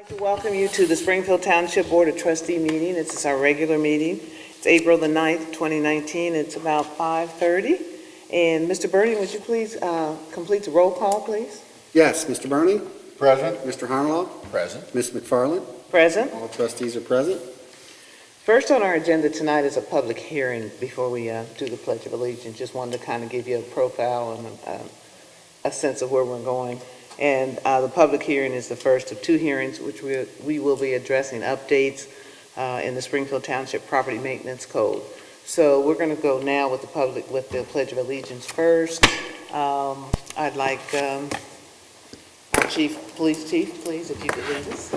I'd like to welcome you to the Springfield Township Board of Trustee meeting. This is our regular meeting. It's April the 9th, 2019. It's about 5:30. And Mr. Burning, would you please complete the roll call, please? Yes, Mr. Burning, Present. Mr. Harnlaw, Present. Ms. McFarland, Present. all trustees are present. First on our agenda tonight is a public hearing before we do the Pledge of Allegiance. Just wanted to kind of give you a profile and a sense of where we're going. And the public hearing is the first of two hearings, which we will be addressing updates in the Springfield Township Property Maintenance Code. So we're going to go now with the Pledge of Allegiance first. I'd like our Police Chief, please, if you could lead us.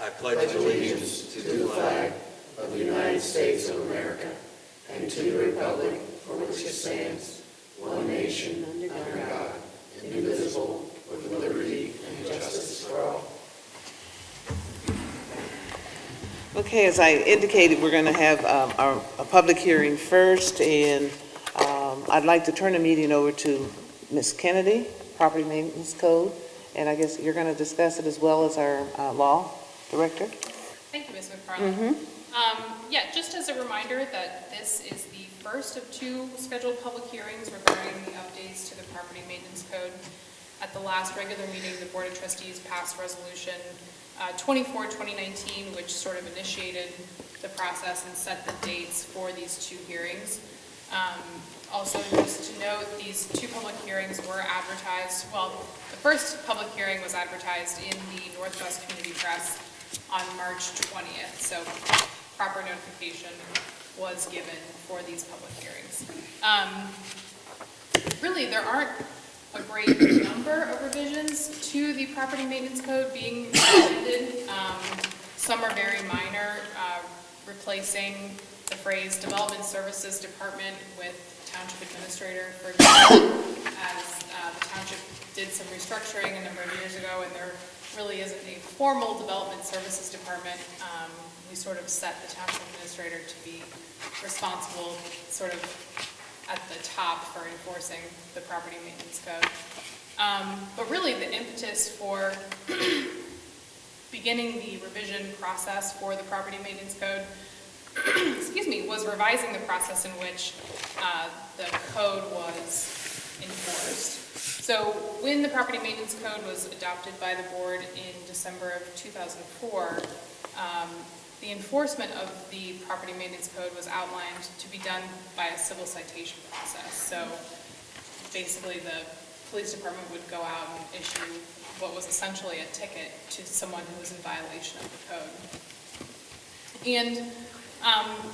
I pledge allegiance to the flag of the United States of America and to the republic for which it stands, one nation, under God, indivisible, with liberty and justice for all. Okay, as I indicated, we're going to have a public hearing first, and I'd like to turn the meeting over to Ms. Kennedy, Property Maintenance Code, and I guess you're going to discuss it as well as our Law Director. Thank you, Ms. McFarland. Yeah, just as a reminder that this is the first of two scheduled public hearings regarding the updates to the Property Maintenance Code. At the last regular meeting, the Board of Trustees passed Resolution 24-2019, which sort of initiated the process and set the dates for these two hearings. Also, just to note, these two public hearings were advertised. Well, the first public hearing was advertised in the Northwest Community Press on March 20th, so proper notification was given for these public hearings. Really, there aren't a great number of revisions to the Property Maintenance Code being recommended. Some are very minor, replacing the phrase Development Services Department with Township Administrator, for example, as the Township did some restructuring a number of years ago, and there really isn't a formal Development Services Department. We sort of set the Township Administrator to be responsible sort of at the top for enforcing the Property Maintenance Code. But really the impetus for beginning the revision process for the Property Maintenance Code excuse me, was revising the process in which the code was enforced. So when the Property Maintenance Code was adopted by the board in December of 2004, the enforcement of the Property Maintenance Code was outlined to be done by a civil citation process. So basically the police department would go out and issue what was essentially a ticket to someone who was in violation of the code. And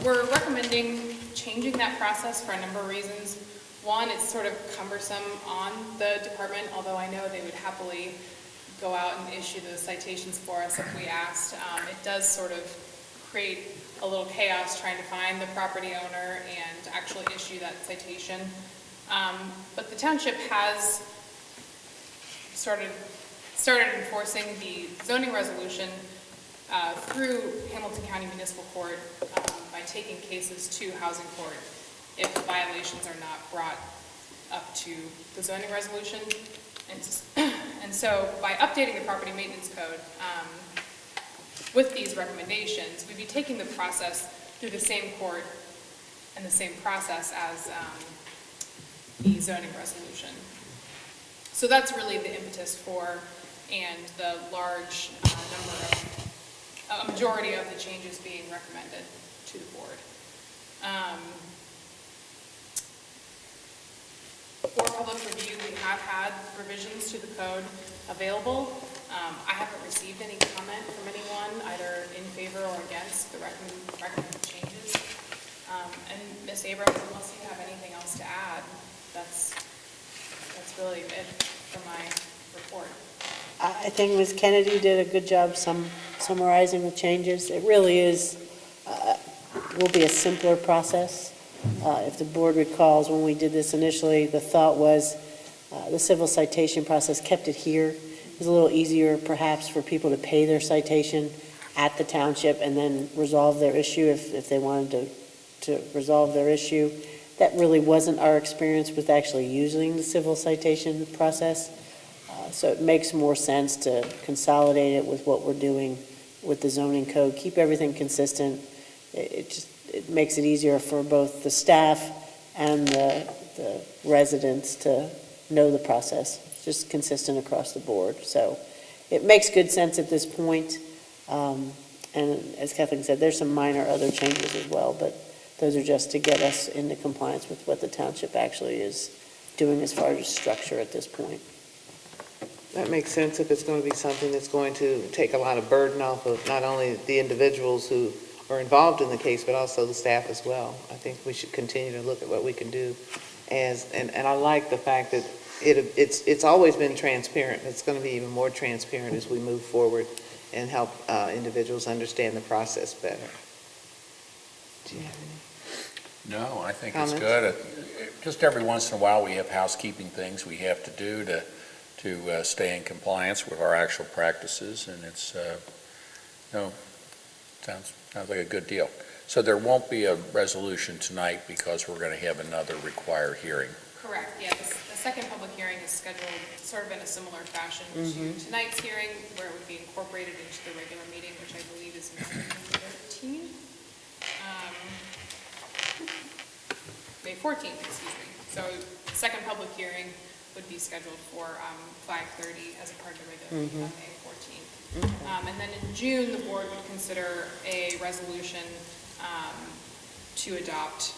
we're recommending changing that process for a number of reasons. One, it's sort of cumbersome on the department, although I know they would happily go out and issue the citations for us if we asked. It does sort of create a little chaos trying to find the property owner and actually issue that citation. But the township has started enforcing the zoning resolution through Hamilton County Municipal Court by taking cases to housing court if violations are not brought up to the zoning resolution. And so by updating the Property Maintenance Code with these recommendations, we'd be taking the process through the same court and the same process as the zoning resolution. So that's really the impetus for, and the large majority of the changes being recommended to the board. For public review, we have had revisions to the code available. I haven't received any comment from anyone, either in favor or against the recommended changes. And Ms. Abrams, unless you have anything else to add, that's really it for my report. I think Ms. Kennedy did a good job summarizing the changes. It really will be a simpler process. If the board recalls, when we did this initially, the thought was the civil citation process kept it here. It was a little easier perhaps for people to pay their citation at the township and then resolve their issue if they wanted to resolve their issue. That really wasn't our experience with actually using the civil citation process. So it makes more sense to consolidate it with what we're doing with the zoning code, keep everything consistent. It makes it easier for both the staff and the residents to know the process. It's just consistent across the board. So it makes good sense at this point. And as Kathleen said, there's some minor other changes as well, but those are just to get us into compliance with what the township actually is doing as far as structure at this point. That makes sense if it's going to be something that's going to take a lot of burden off of not only the individuals who are involved in the case, but also the staff as well. I think we should continue to look at what we can do and I like the fact that it's always been transparent. It's going to be even more transparent as we move forward and help individuals understand the process better. Do you have any? No, I think Comments? it's good. Just every once in a while, we have housekeeping things we have to do to stay in compliance with our actual practices, and it's, sounds like a good deal. So there won't be a resolution tonight because we're going to have another required hearing. Correct, yeah, the second public hearing is scheduled sort of in a similar fashion to tonight's hearing, where it would be incorporated into the regular meeting, which I believe is May 13th. May 14th, excuse me. So the second public hearing would be scheduled for 5:30 as a part of the regular meeting on May 14th. And then in June, the board would consider a resolution to adopt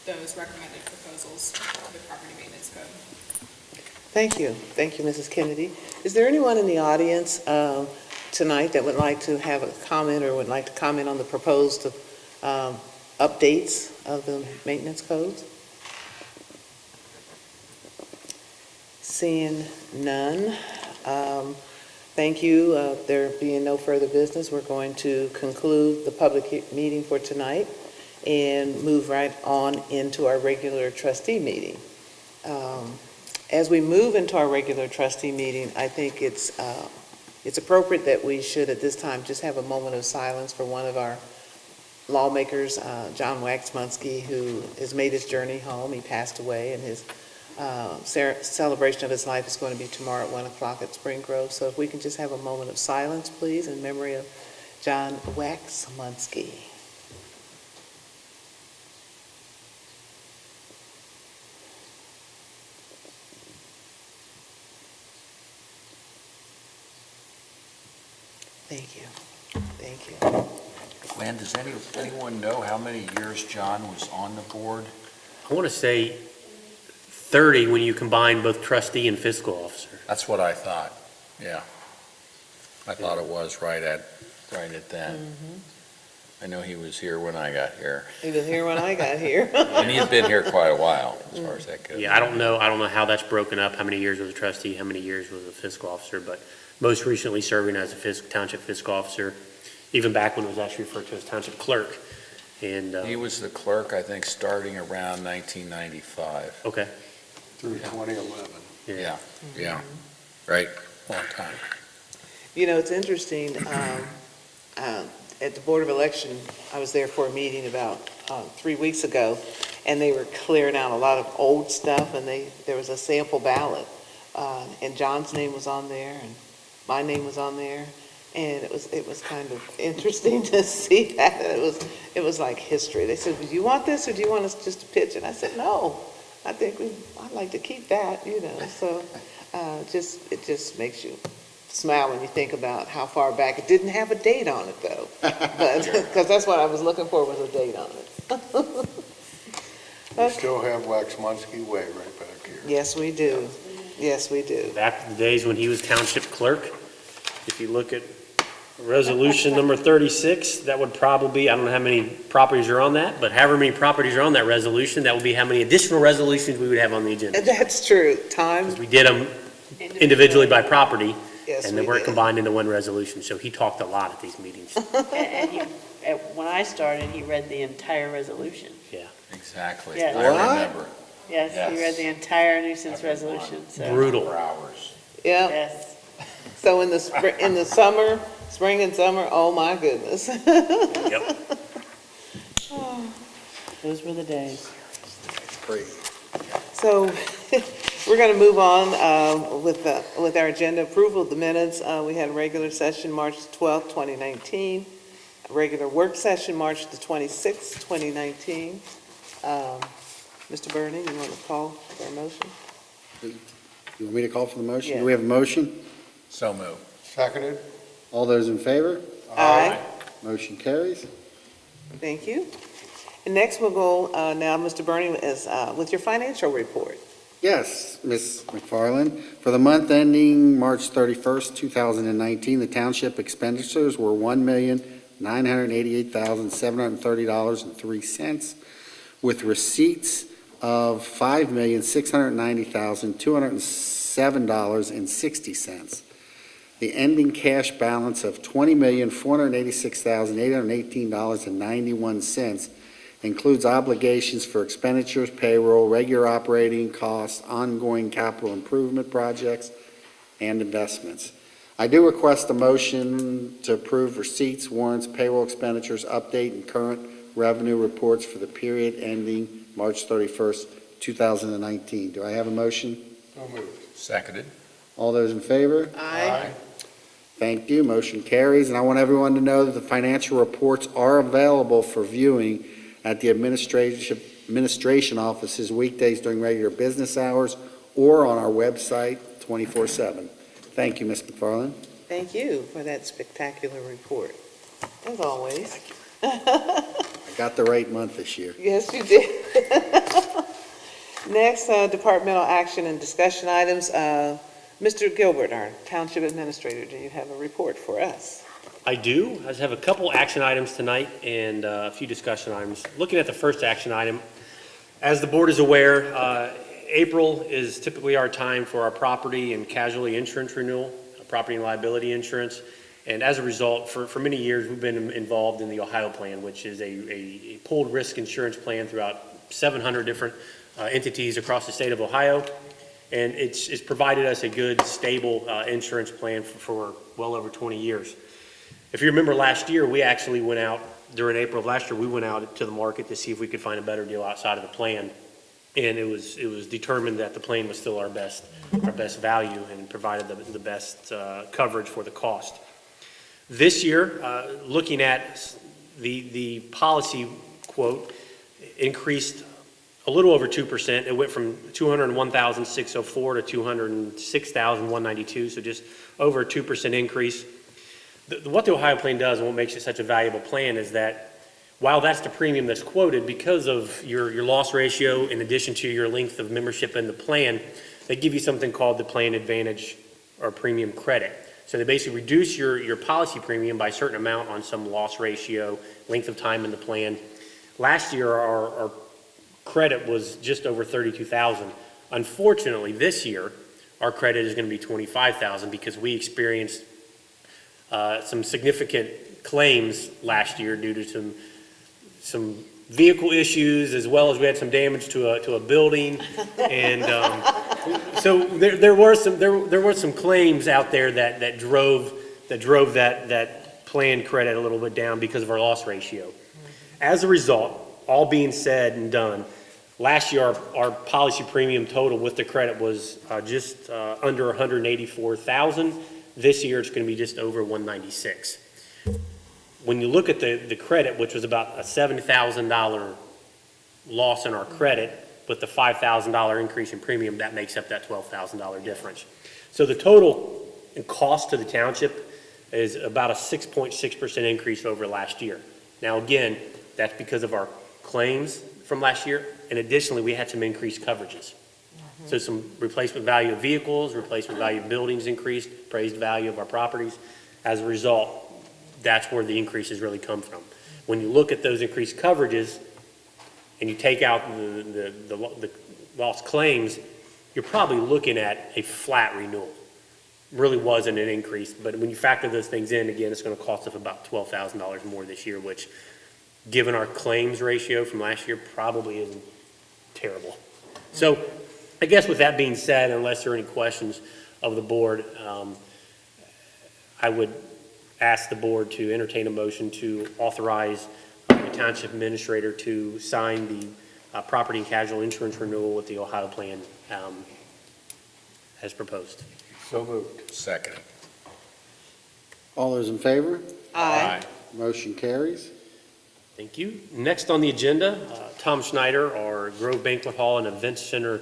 those recommended proposals to the property maintenance code. Thank you. Thank you, Mrs. Kennedy. Is there anyone in the audience tonight that would like to have a comment or would like to comment on the proposed updates of the maintenance codes? Seeing none, thank you. There being no further business, we're going to conclude the public meeting for tonight and move right on into our regular trustee meeting. As we move into our regular trustee meeting, I think it's appropriate that we should at this time just have a moment of silence for one of our lawmakers, John Waxmunsky, who has made his journey home. He passed away, and his celebration of his life is going to be tomorrow at 1 o'clock at Spring Grove. So if we can just have a moment of silence, please, in memory of John Waxmunsky. Thank you. Thank you. Glenn, does anyone know how many years John was on the board? I want to say 30 when you combine both trustee and fiscal officer. That's what I thought, yeah. I thought it was right at that. I know he was here when I got here, He was here when I got here. and he's been here quite a while, as far as that goes. Yeah, I don't know how that's broken up, how many years was a trustee, how many years was a fiscal officer, but most recently serving as a township fiscal officer, even back when it was actually referred to as township clerk. And He was the clerk, I think, starting around 1995. okay, Through 2011. Yeah, yeah, right, long time. You know, it's interesting, at the Board of Election, I was there for a meeting about 3 weeks ago, and they were clearing out a lot of old stuff, and there was a sample ballot, and John's name was on there, and my name was on there, and it was kind of interesting to see that. It was like history. They said, "Do you want this, or do you want us just to pitch it?" I said, "No, I think I'd like to keep that," you know. So it just makes you smile when you think about how far back. It didn't have a date on it, though, because that's what I was looking for, was a date on it. We still have Waxmunsky Way right back here. Yes, we do. Yes, we do. back in the days when he was township clerk, if you look at resolution number 36, that would probably be, I don't know how many properties are on that, but however many properties are on that resolution, that would be how many additional resolutions we would have on the agenda. And that's true. Time. Because we did them individually by property, Yes, and they we weren't did. combined into one resolution, so he talked a lot at these meetings. When I started, he read the entire resolution. Yeah, Exactly, Yeah. I What? remember. Yes, he read the entire nuisance resolution, so, brutal. For hours. Yeah. yes. So in the summer, spring and summer, oh my goodness. Yep. Those were the days. Great. So we're going to move on with our agenda approval of the minutes. We had a regular session March 12th, 2019, a regular work session March the 26th, 2019. Mr. Burning, you want to call for a motion? You want me to call for the motion? Yeah. Do we have a motion? So moved. Seconded? All those in favor? Aye. Motion carries. Thank you. And next we'll go now, Mr. Burning, is with your financial report. Yes, Ms. McFarland. For the month ending March 31st, 2019, the township expenditures were $1,988,730.03, with receipts of $5,690,207.60. The ending cash balance of $20,486,818.91 includes obligations for expenditures, payroll, regular operating costs, ongoing capital improvement projects, and investments. I do request a motion to approve receipts, warrants, payroll expenditures, update, and current revenue reports for the period ending March 31st, 2019. Do I have a motion? So moved. Seconded. All those in favor? Aye. Thank you. Motion carries. And I want everyone to know that the financial reports are available for viewing at the administration offices weekdays during regular business hours or on our website 24/7. Thank you, Ms. McFarland. Thank you for that spectacular report, as always. I got the right month this year. Yes, you did. Next, departmental action and discussion items. Mr. Gilbert, our Township Administrator, do you have a report for us? I do. I just have a couple action items tonight and a few discussion items. Looking at the first action item, as the board is aware, April is typically our time for our property and casualty insurance renewal, property and liability insurance. And as a result, for many years, we've been involved in the Ohio plan, which is a pooled risk insurance plan throughout 700 different entities across the state of Ohio. And it's provided us a good, stable insurance plan for well over 20 years. If you remember last year, we actually went out, during April of last year, we went out to the market to see if we could find a better deal outside of the plan. And it was determined that the plan was still our best value and provided the best coverage for the cost. This year, looking at the policy quote, increased a little over 2%. It went from $201,604 to $206,192, so just over a 2% increase. What the Ohio plan does and what makes it such a valuable plan is that while that's the premium that's quoted, because of your loss ratio in addition to your length of membership in the plan, they give you something called the Plan Advantage or premium credit. So they basically reduce your policy premium by a certain amount on some loss ratio, length of time in the plan. Last year, our credit was just over $32,000. Unfortunately, this year, our credit is going to be $25,000 because we experienced some significant claims last year due to some vehicle issues, as well as we had some damage to a building, and so there were some claims out there that drove that plan credit a little bit down because of our loss ratio. As a result, all being said and done, last year our policy premium total with the credit was just under $184,000. This year it's going to be just over $196,000. When you look at the credit, which was about a $7,000 loss in our credit, with the $5,000 increase in premium, that makes up that $12,000 difference. So the total cost to the township is about a 6.6% increase over last year. Now again, that's because of our claims from last year, and additionally we had some increased coverages. So some replacement value of vehicles, replacement value of buildings increased, appraised value of our properties. As a result, that's where the increases really come from. When you look at those increased coverages and you take out the lost claims, you're probably looking at a flat renewal. Really wasn't an increase, but when you factor those things in, again, it's going to cost us about $12,000 more this year, which, given our claims ratio from last year, probably isn't terrible. So I guess with that being said, unless there are any questions of the board, I would ask the board to entertain a motion to authorize the township administrator to sign property and casualty insurance renewal with the Ohio plan as proposed. So moved. Second. All those in favor? Aye. Motion carries. Thank you. Next on the agenda, Tom Schneider, our Grove Banquet Hall and Event Center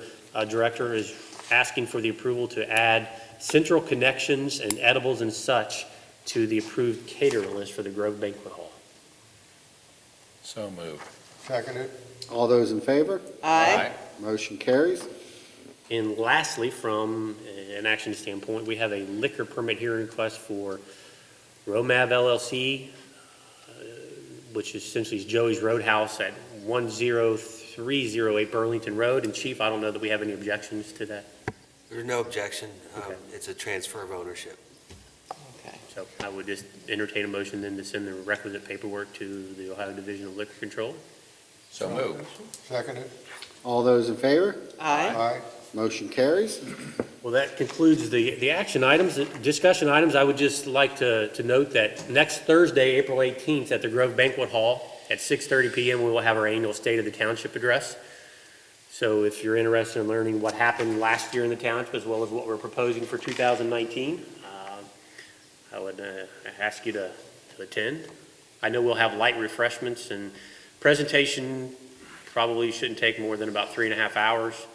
Director, is asking for the approval to add central connections and edibles and such to the approved caterer list for the Grove Banquet Hall. So moved. Seconded. All those in favor? Aye. Motion carries. And lastly, from an action standpoint, we have a liquor permit hearing request for Romab LLC, which is essentially Joey's Roadhouse at 10308 Burlington Road. And Chief, I don't know that we have any objections to that. There's no objection. Okay. It's a transfer of ownership. Okay. So I would just entertain a motion then to send the requisite paperwork to the Ohio Division of Liquor Control. So moved. Seconded. All those in favor? Aye. Aye. Motion carries. Well, that concludes the action items. The discussion items, I would just like to note that next Thursday, April 18th, at the Grove Banquet Hall at 6:30 PM, we will have our annual State of the Township address. So if you're interested in learning what happened last year in the township, as well as what we're proposing for 2019, I would ask you to attend. I know we'll have light refreshments, and presentation probably shouldn't take more than about 3.5 hours.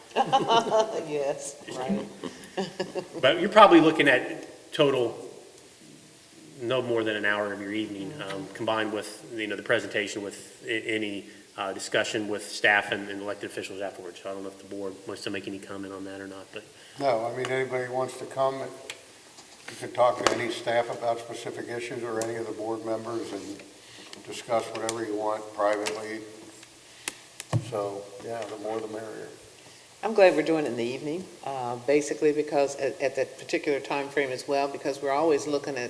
Yes, right. But you're probably looking at total no more than an hour of your evening, combined with, the presentation with any discussion with staff and elected officials afterwards. So I don't know if the board wants to make any comment on that or not, but. No, I mean, anybody wants to come, you can talk to any staff about specific issues or any of the board members and discuss whatever you want privately. So, yeah, the more the merrier. I'm glad we're doing it in the evening, basically because at that particular time frame as well, because we're always looking at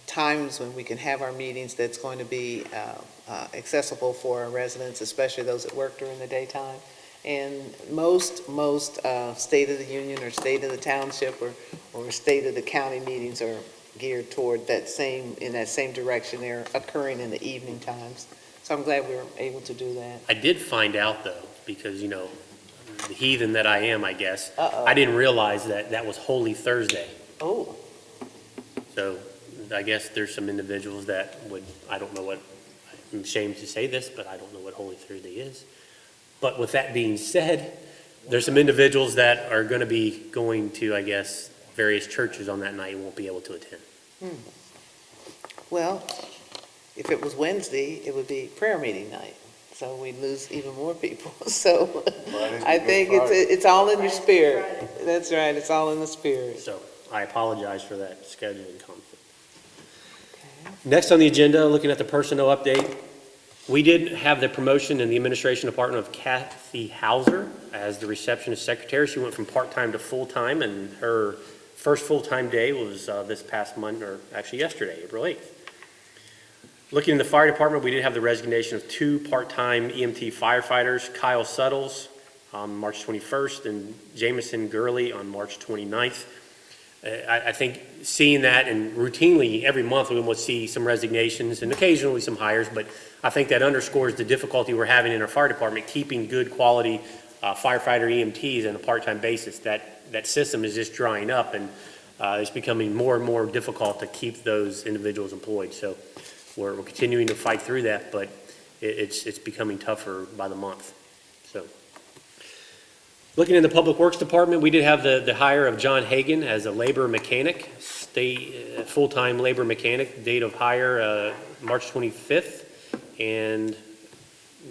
times when we can have our meetings that's going to be accessible for our residents, especially those that work during the daytime. And most State of the Union or State of the Township or State of the County meetings are geared toward in that same direction. They're occurring in the evening times. So I'm glad we were able to do that. I did find out though, because, the heathen that I am, I guess, Uh-oh. I didn't realize that that was Holy Thursday. Oh, So I guess there's some individuals that I don't know what, I'm ashamed to say this, but I don't know what Holy Thursday is. But with that being said, there's some individuals that are going to be going to, I guess, various churches on that night and won't be able to attend. well, if it was Wednesday, it would be prayer meeting night. So we'd lose even more people. So I think it's all in your spirit. That's right, it's all in the spirit. So I apologize for that scheduling conflict. Okay. Next on the agenda, looking at the personnel update, we did have the promotion in the administration department of Kathy Hauser as the receptionist secretary. She went from part-time to full-time, and her first full-time day was this past Monday, or actually yesterday, April 8th. Looking in the fire department, we did have the resignation of 2 part-time EMT firefighters, Kyle Suttles on March 21st and Jameson Gurley on March 29th. I think seeing that, and routinely every month we will see some resignations and occasionally some hires, but I think that underscores the difficulty we're having in our fire department, keeping good quality firefighter EMTs on a part-time basis. That system is just drying up, and it's becoming more and more difficult to keep those individuals employed. So we're continuing to fight through that, but it's becoming tougher by the month. So, looking in the Public Works Department, we did have the hire of John Hagan as a labor mechanic, full-time labor mechanic, date of hire March 25th. And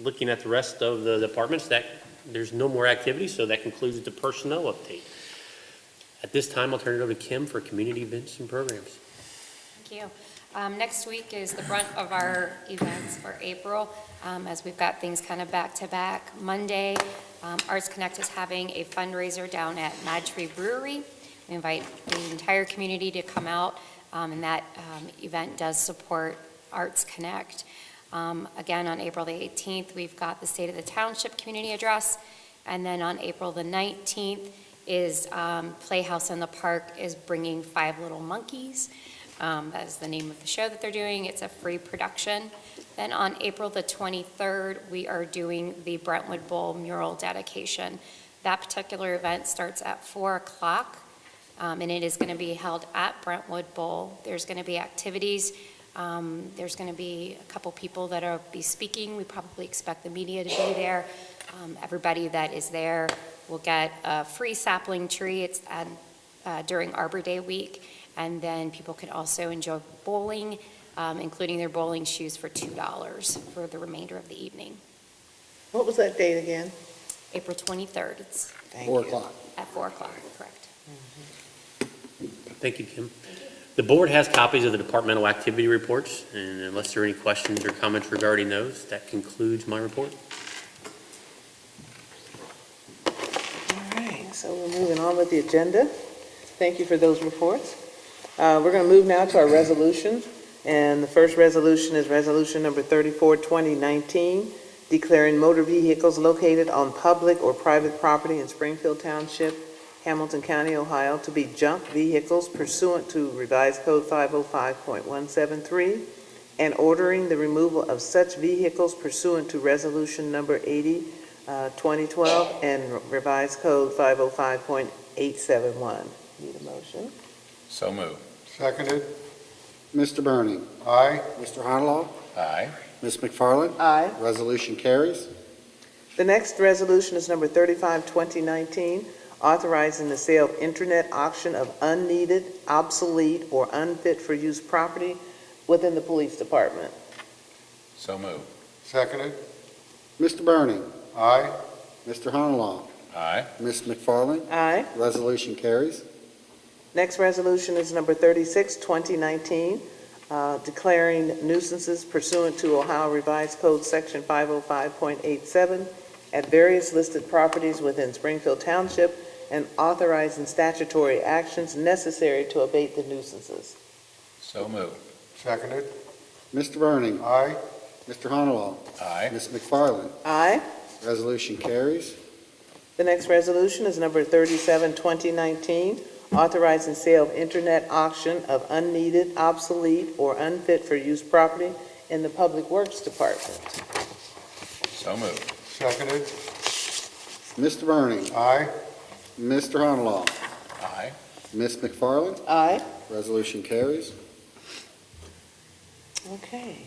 looking at the rest of the departments, there's no more activity, so that concludes the personnel update. At this time, I'll turn it over to Kim for community events and programs. Thank you. Next week is the brunt of our events for April, as we've got things kind of back to back. Monday, Arts Connect is having a fundraiser down at Mad Tree Brewery. We invite the entire community to come out, and that event does support Arts Connect. Again, on April the 18th, we've got the State of the Township Community Address, and then on April the 19th is Playhouse in the Park is bringing 5 Little Monkeys. That is the name of the show that they're doing. It's a free production. Then on April the 23rd, we are doing the Brentwood Bowl mural dedication. That particular event starts at 4 o'clock, and it is going to be held at Brentwood Bowl. There's going to be activities. There's going to be a couple people that will be speaking. We probably expect the media to be there. Everybody that is there will get a free sapling tree. It's during Arbor Day week. And then people can also enjoy bowling, including their bowling shoes for $2 for the remainder of the evening. What was that date again? April 23rd, it's Thank 4 you. o'clock. at 4 o'clock, correct. Thank you, Kim. The board has copies of the departmental activity reports, and unless there are any questions or comments regarding those, that concludes my report. All right, so we're moving on with the agenda. Thank you for those reports. We're going to move now to our resolutions, and the first resolution is Resolution Number 34, 2019, declaring motor vehicles located on public or private property in Springfield Township, Hamilton County, Ohio, to be junk vehicles pursuant to Revised Code 505.173, and ordering the removal of such vehicles pursuant to Resolution Number 80, 2012, and Revised Code 505.871. Need a motion? So moved. Seconded. Mr. Burning. Aye. Mr. Honalaw. Aye. Ms. McFarland. Aye. Resolution carries. The next resolution is number 35, 2019, authorizing the sale of internet auction of unneeded, obsolete, or unfit for use property within the police department. So moved. Seconded. Mr. Burning. Aye. Mr. Honalaw. Aye. Ms. McFarland. Aye. Resolution carries. Next resolution is number 36, 2019, declaring nuisances pursuant to Ohio Revised Code Section 505.87 at various listed properties within Springfield Township and authorizing statutory actions necessary to abate the nuisances. So moved. Seconded. Mr. Burning. Aye. Mr. Honalaw. Aye. Ms. McFarland. Aye. Resolution carries. The next resolution is number 37, 2019, authorizing sale of internet auction of unneeded, obsolete, or unfit for use property in the Public Works Department. So moved. Seconded. Mr. Burning. Aye. Mr. Honalaw. Aye. Ms. McFarland. Aye. Resolution carries. Okay.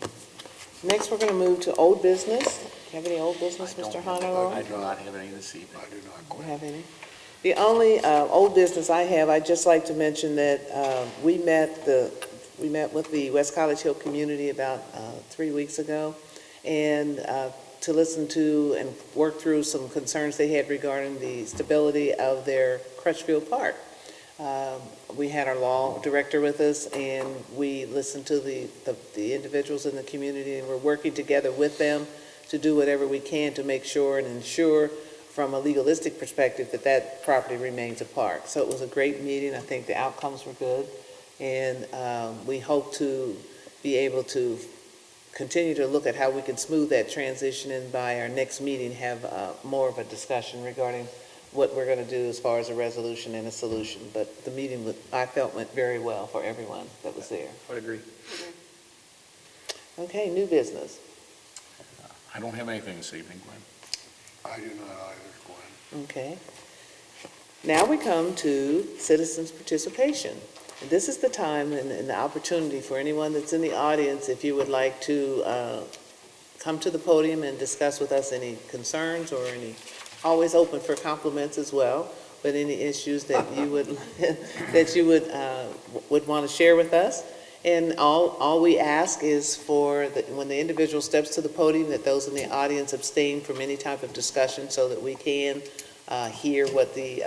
Next, we're going to move to old business. Do you have any old business, Mr. Honolulu? I do not have any this evening. I do not. Do you have any? The only old business I have, I'd just like to mention that we met with the West College Hill community about 3 weeks ago, and to listen to and work through some concerns they had regarding the stability of their Crutchfield Park. We had our law director with us, and we listened to the individuals in the community, and we're working together with them to do whatever we can to make sure and ensure from a legalistic perspective that that property remains a park. So it was a great meeting. I think the outcomes were good, and we hope to be able to continue to look at how we can smooth that transition, and by our next meeting have more of a discussion regarding what we're going to do as far as a resolution and a solution. But the meeting, I felt, went very well for everyone that was there. I would agree. Okay, new business. I don't have anything this evening, Gwen. I do not either, Gwen. Okay. Now we come to citizens' participation. And this is the time and the opportunity for anyone that's in the audience, if you would like to come to the podium and discuss with us any concerns or any, always open for compliments as well, but any issues that you would that you would want to share with us. And all we ask is for when the individual steps to the podium, that those in the audience abstain from any type of discussion so that we can hear what the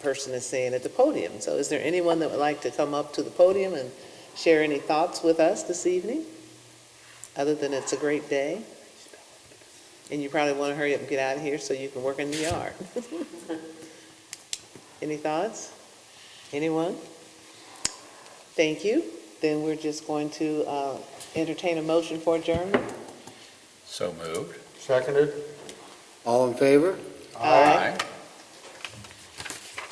person is saying at the podium. So is there anyone that would like to come up to the podium and share any thoughts with us this evening? Other than it's a great day. And you probably want to hurry up and get out of here so you can work in the yard. Any thoughts? Anyone? Thank you. Then we're just going to entertain a motion for adjournment. So moved. Seconded. All in favor?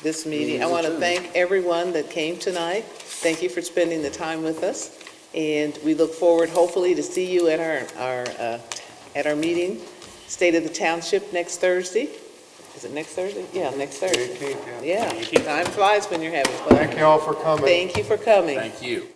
This meeting, I want to thank everyone that came tonight. Thank you for spending the time with us, and we look forward, hopefully, to see you at our meeting, State of the Township, next Thursday. Is it next Thursday? Yeah, next Thursday. 18th, yeah. Yeah, time flies when you're having fun. Thank you all for coming. Thank you for coming. Thank you.